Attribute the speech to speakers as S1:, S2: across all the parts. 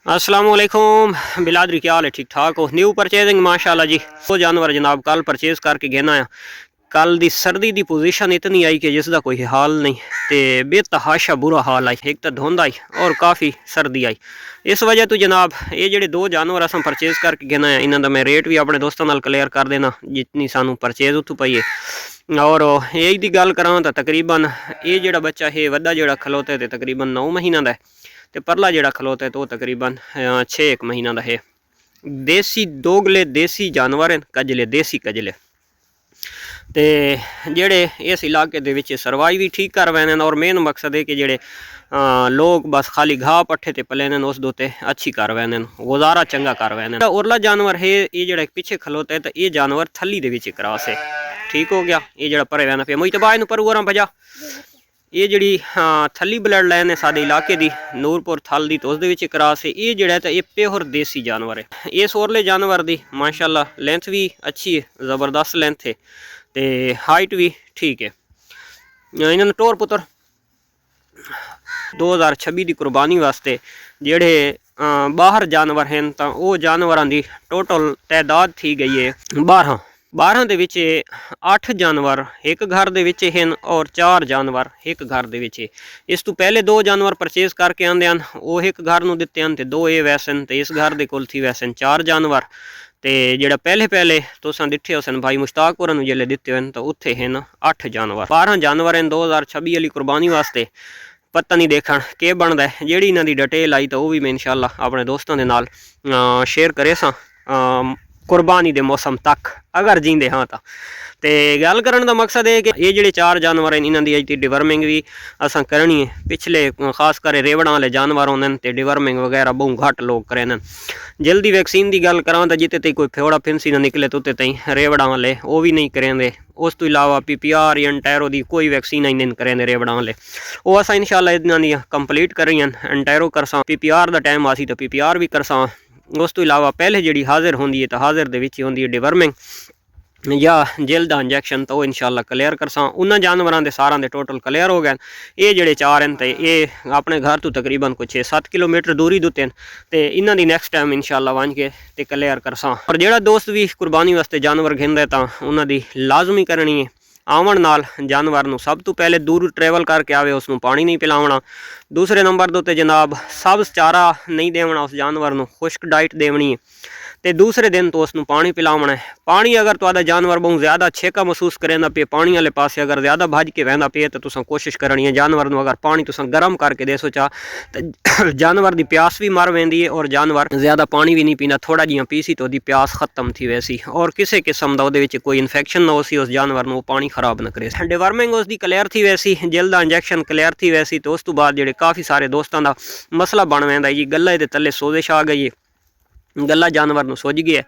S1: अस्सलाम वालेकुम बिलादरी, क्या हाल है? ठीक ठाक हो? न्यू परचेजिंग माशाल्लाह जी। वो जानवर जनाब कल परचेज करके गेना आ। कल दी सर्दी दी पोजीशन इतनी आई कि जिसका कोई हाल नहीं, तो बेतहाशा बुरा हाल आई। एक तो धुंध आई और काफ़ी सर्दी आई। इस वजह तो जनाब ये जेडे दो जानवर अस परचेज करके गेना है, इन्हों का मैं रेट भी अपने दोस्तों नाल क्लियर कर देना जितनी सानू परचेज उतों पई है। और यही दी गल करा तो तकरीबन ये जोड़ा बच्चा है वड्डा जोड़ा खलोता है तो तकरीबन 9 महीना का है, तो परला जोड़ा खलोता है तो तकरीबन 6 महीना का है। देसी दोगले देसी जानवर हैं, कजले देसी कजले, तो जेड़े इस इलाके दे विच सरवाई भी ठीक कर वैन। और मेन मकसद है कि जेड़े लोग बस खाली घाह पट्ठे ते पले ने उस दोते अच्छी कर वैन, गुजारा चंगा कर वैन। उरला जानवर है ये जेड़ा पिछे खलोता है, तो ये जानवर थली दे विच क्रॉस है। ठीक हो गया। ये जेड़ा परे वैन पे मुझे तो बाय पर उरा भजा ये जी थली ब्लड लाइन है साडे इलाके दी नूरपुर थल दी, तो उस क्रॉस है। ये जोड़ा तो ये प्योर देसी जानवर है। इस ओरले जानवर दी माशाल्लाह लेंथ भी अच्छी है, ज़बरदस्त लेंथ है, तो हाइट भी ठीक है। इन्होंने टोर पुत्र 2026 की कुर्बानी वास्ते जेड़े बाहर जानवर हैं, तो वो जानवरों की टोटल तादाद थी गई है 12 दे विच 8 जानवर एक घर दे विच हैं और 4 जानवर एक घर दे विच। इस तो पहले 2 जानवर परचेज करके आंदे हैं, वो एक घर नूं दित्ते हैं, तो 2 ये वैसन, तो इस घर दे कोल थी वैसन 4 जानवर। तो जेड़ा पहले तुसां दिठे हुसन भाई मुश्ताकपुर नूं जेल्ले दित्ते हैं, तो उत्थे हैं 8 जानवर। 12 जानवर हैं 2026 वाली कुर्बानी वास्ते। पता नहीं देखण के बनदा है। जेड़ी इन्हां दी डिटेल आई तो वो भी मैं इंशाअल्लाह अपने दोस्तों के नाल शेयर करे सा कुर्बानी दे मौसम तक अगर जींदे हाँ तो। गल करन दा मकसद है कि ये जेडे 4 जानवर हैं इन्हां दी अज दी डिवर्मिंग भी असां करनी है। पिछले खास कर रेवड़ां वाले जानवर होंदे ते डिवर्मिंग वगैरह बहु घट लोग करें। जल्दी वैक्सीन की गल करा तो जिते तई कोई फेवड़ा फिंसी ना निकले तो उत्ते तई रेवड़ां वाले वो भी नहीं करेंदे। उस तो इलावा PPR या एंटैरो की कोई वैक्सीन नहीं करेंदे रेवड़ां वाले, वो असां इंशाअल्लाह इन्हां दी कंप्लीट करी एंटैरो करसां। PPR का टाइम आसी तो PPR भी करसां। उस तो इलावा पहले जी हाजिर होंदी है तो हाजिर दे विच होंदी है डिवर्मिंग या जेल का इंजैक्शन, तो इंशाअल्लाह क्लियर करसां। उन्होंने जानवरों के सारा दे टोटल क्लियर हो गए। ये जोड़े 4 हैं तो ये अपने घर तो तकरीबन कुछ 6-7 किलोमीटर दूरी दुते हैं, तो इन्हों की नैक्सट टाइम इंशाअल्लाह वन के तो क्लियर करसां। और जोड़ा दोस्त भी कुर्बानी वास्ते जानवर घिंदा है तो उन्होंने लाजमी करनी है आवन नाल जानवर नूं सब तो पहले दूर ट्रैवल करके आवे, उसनूं पानी नहीं पिलावना। दूसरे नंबर दे उत्ते जनाब सब्ज़ चारा नहीं देवना, उस जानवर नूं खुश्क डाइट देवनी है। तो दूसरे दिन तो उसनूं पानी पिलावना है। पानी अगर तुहाडा जानवर बहुत ज़्यादा छेका महसूस करेंदा पे, पानी वाले पासे अगर ज़्यादा भज के वहदा पे, तो तुसां कोशिश करनी है जानवर नूं अगर पानी तुसां गर्म करके दे सोचा तो जानवर की प्यास भी मर वेंदी है और जानवर ज़्यादा पानी भी नहीं पीना, थोड़ा जिहा पीसी तो उसकी प्यास खत्म थी वैसी। और किसी किस्म का वो कोई इन्फेक्शन ना हो सी उस जानवर नूं पानी खराब ना करे। डिवर्मिंग उसकी क्लियर थी वैसी, जेल का इंजैक्शन क्लियर थी वैसी, तो उस तो बाद जो काफ़ी सारे दोस्तों का मसला बन वैंदा जी गला दे तले सोजिश आ गई है, गला जानवर नूं सुज गया,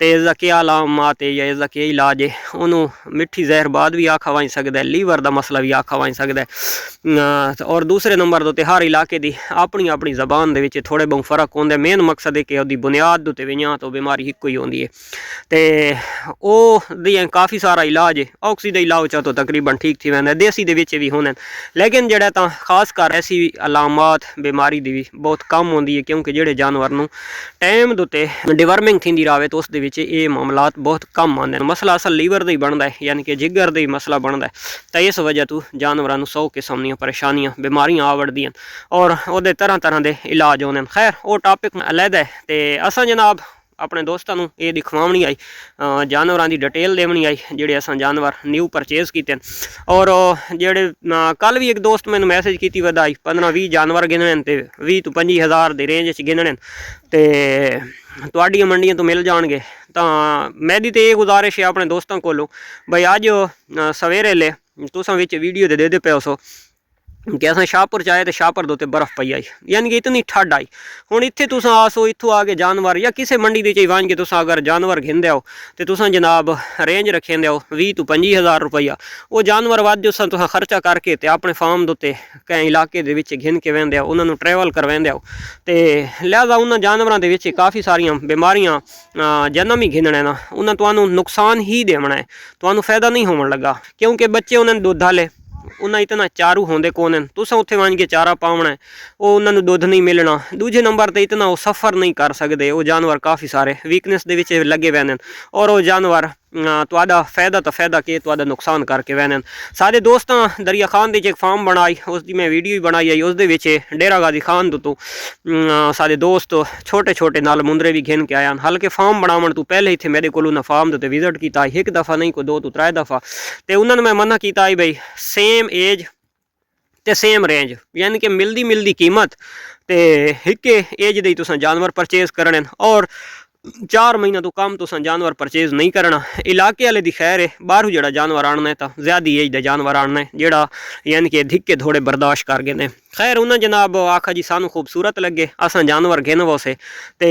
S1: तो इसका क्या अलामात है या इसका क्या इलाज है। उन्होंने मिट्ठी जहरबाद भी आखा वाई सकता है, लीवर का मसला भी आखा वाई सकता है। और दूसरे नंबर तो हर इलाके की अपनी अपनी जबान के थोड़े बहुत फर्क होंगे। मेन मकसद है कि उसकी बुनियाद उत्ते वियाँ तो बीमारी एक ही होंगी है, तो वो काफ़ी सारा इलाज है। ऑक्सी का इलाज चाह तो तकरीबन ठीक थी वैंदा, देसी दे विच भी होने, लेकिन जोड़ा तो खास कर ऐसी अलामात बीमारी की भी बहुत कम होंगी है, क्योंकि जोड़े जानवर नूं टाइम डिवर्मिंग थी रहे तो उस ये मामलात बहुत कम आते हैं। मसला असल लीवर का ही बनता है, यानी कि जिगर का ही मसला बनता है। तो इस वजह तो जानवरों 100 किस्म दी परेशानियां बीमारियां आ वड़दियां और वो तरह तरह के इलाज होने। खैर वो टॉपिक अलग है। तो असा जनाब अपने दोस्तों को ये दिखवानी आई, जानवरों की डिटेल देवनी आई जोड़े अस जानवर न्यू परचेज किए। और जोड़े कल भी एक दोस्त मैंने मैसेज की वधाई 15-20 जानवर गिनने तो 20 तो 25 हज़ार की रेंज गिनने, तो तुहाडियां मंडियां तो मिल जाएंगे। तो मेरी तो ये गुजारिश है अपने दोस्तों को भाई अज सवेरे ले तुसां विच वीडियो दे दे पे सो कि अस शाहपुर आए तो शाहपुर दे बर्फ पई आई, यानी कि इतनी ठंड आई। हुण इत्थे तुसां आसो इत्थों आके जानवर या किसी मंडी दे वन के तुसां अगर जानवर घिंदे हो तो तुसां जनाब रेंज रखेंदे हो 20 तो 25 हज़ार रुपया। वो जानवर वध तुसां खर्चा करके तो अपने फार्म दे उत्ते कई इलाके दे विच घिन के वेंदे हो, उन्होंने ट्रैवल करवांदे हो, तो लिहाजा उन्होंने जानवरों के विच काफ़ी सारिया बीमारियां जन्म ही घिनने ना, उन्हें तुहानूं नुकसान ही देना है, तुहानूं फायदा नहीं होने लगा। क्योंकि बच्चे उन्होंने दुध वाले ਉਹਨਾਂ ਇਤਨਾ ਚਾਰੂ ਹੁੰਦੇ ਕੋਨ ਹਨ, तुसा उत्थे वंज के चारा पावना है, वो उन्होंने दुध नहीं मिलना। दूजे नंबर पर इतना वो सफ़र नहीं कर सकते, वो जानवर काफ़ी सारे वीकनेस दे विच लगे वैन और वो जानवर तुहाडा फायदा तो फायदा के तुहाडा नुकसान करके वैन। सारे दोस्तां दरिया खान एक फार्म बनाई, उसकी मैं वीडियो भी बनाई आई, उस डेरा गाजी खान तो सारे दोस्त छोटे छोटे नाल मुंदरे भी घिन के आया। हल्के फार्म बनावन तो पहले इतने मेरे को फार्म तो विजिट किया एक दफ़ा नहीं कोई 2 तो 3 दफ़ा, तो उन्होंने मैं मना किया बई सेम एज ते सेम रेंज यानी कि मिलदी कीमत ते हिके एज दे तुसां जानवर परचेज करने और 4 महीना तो कम तुसां जानवर परचेज नहीं करना। इलाके वाले दी खैर है, बाहरों जड़ा जानवर आना है तो ज़्यादा एज दे जानवर आना है जेड़ा यानी कि धिक्के थोड़े बर्दाश्त कर गए ने। खैर उन्हें जनाब आखा जी सानू खूबसूरत लगे, असा जानवर गिन वोसे तो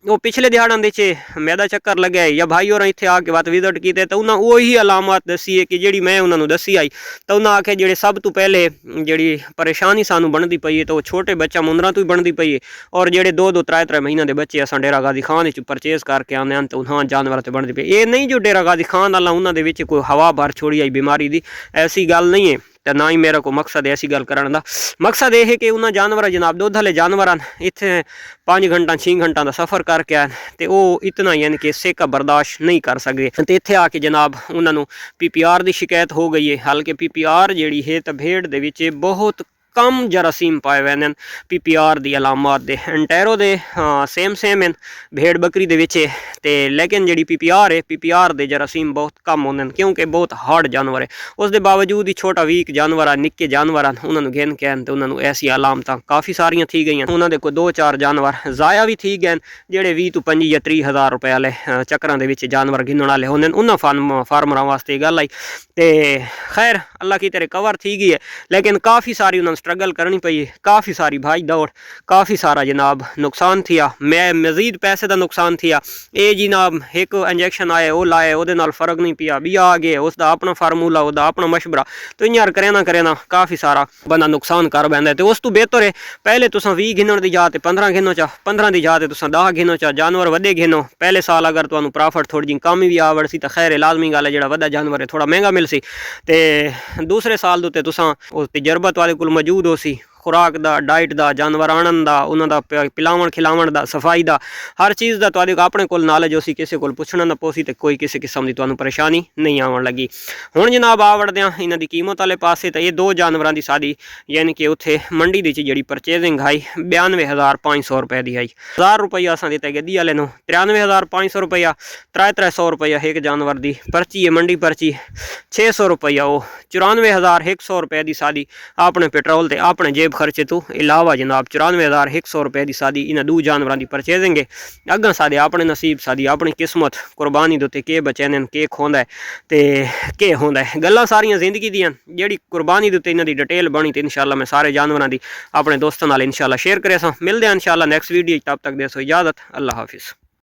S1: वो पिछले दिहाड़ों के मेरा चक्कर लगे या भाई और इतने आके बात विजिट किए तो उन्हें वही अलामत दसी है कि जी मैं उन्होंने दसी आई। तो उन्हें आखे जे सब तो पहले जी परेशानी सानू बनती पई है तो छोटे बच्चा मुंदरा तो ही बनती पई है, और जेडे 2-2 3-3 महीने के बच्चे असा डेरा गाजी खान परचेज करके आने तो उन्होंने जानवर तो बनती पई। ये नहीं जो डेरा गाजी खान वाला उन्होंने कोई हवा भर छोड़ी आई बीमारी की, ऐसी गल नहीं है। तो ना ही मेरा को मकसद ऐसी गल करने का, मकसद ये है कि उन्होंने जानवर जनाब दुध वाले जानवर इतने 5 घंटा 6 घंटा का सफ़र करके आए तो वो इतना यानी कि सेका बर्दाश्त नहीं कर सकते। तो इतने आके जनाब उन्होंने PPR की शिकायत हो गई है। हल्के PPR जी है तो भेड़ के बहुत कम जरासीम पाए हुए हैं PPR की अलामत दे। एंटेरो दे सेम हैं भेड़ बकरी दे विच, लेकिन जी PPR है PPR दे जरासीम बहुत कम होंगे क्योंकि बहुत हार्ड जानवर है। उसके बावजूद ही छोटा वीक जानवर आ निक्के जानवर उन्होंने गिन के आए तो उन्होंने ऐसी अलामत काफ़ी सारिया थी गई। उन्होंने कोई 2-4 जानवर ज़ाया भी थी गए जेडे 20 तो 25 या 30 हज़ार रुपए वाले चक्कर के जानवर गिनने वाले होंगे। उन्होंने फार्मर वास्ते गल आई तो खैर अल्लाह की तरह कवर थी गई है, लेकिन काफ़ी सारी उन्होंने स्ट्रगल करनी पई, काफ़ी सारी भाई दौड़, काफ़ी सारा जनाब नुकसान थिया। मैं मजीद पैसे का नुकसान थिया। ये जनाब एक इंजैक्शन आए वो लाए वो फर्क नहीं पिया, भी आ गए उसका अपना फार्मूला उसका अपना मशवरा, तो इं करे ना काफ़ी सारा बंदा नुकसान कर बैठा है। तो उस तो बेहतर है पहले तुस 20 गिनने की जा 15 गिनो चा, 15 की जा 10 गिनो चा, जानवर वधे गिनो। पहले साल अगर तुहानू प्रॉफिट थोड़ी जी कम भी आवड़ सी तो खैर लाजमी गल है जो वड्डा जानवर है थोड़ा महंगा मिल सी। तो दूसरे साल के तुसां उस तजर्बत वाले को मौजूद हो सी, खुराक दा डाइट दा जानवर आणन दा उन्होंने पिलावन खिलावन दा सफाई दा हर चीज़ का तुहाडे अपने कोल नॉलेज हो सी, किसी को पुछना ना पोसी तो कोई किसी किस्म की तुहानू परेशानी नहीं आवन लगी। हुण जनाब आ वड़दे आं इन्हां दी कीमत वाले पासे। तो ये 2 जानवरां दी साडी यानी कि उत्थे मंडी दी जी परचेजिंग आई 92,500 रुपए की आई। 1000 रुपया असां दित्ते गद्दी वाले नूं, 93,500 रुपया, 300 रुपया एक जानवर की पर्ची है मंडी पर्ची, 600 रुपया वो 94,100 रुपए की साडी अपने पेट्रोल ते अपने जेब खर्चे तो इलावा जनाब 94,100 रुपए की सादी इन्होंने 2 जानवरों की परचेजिंग है। अगर साढ़े अपने नसीब साड़ी अपनी किस्मत कुर्बानी के उत्ते के बचे ने के खोंदा है तो के होंदा है, गल्लां सारियां जिंदगी दियां जिहड़ी कुर्बानी के उत्ते इन्हां दी डिटेल बनी तो इंशाअल्लाह मैं सारे जानवरों की अपने दोस्तों नाल इंशाअल्लाह शेयर करे। मिलते हैं इंशाअल्लाह नेक्स्ट वीडियो, तब तक दे सो इजाज़त, अल्लाह हाफिज़।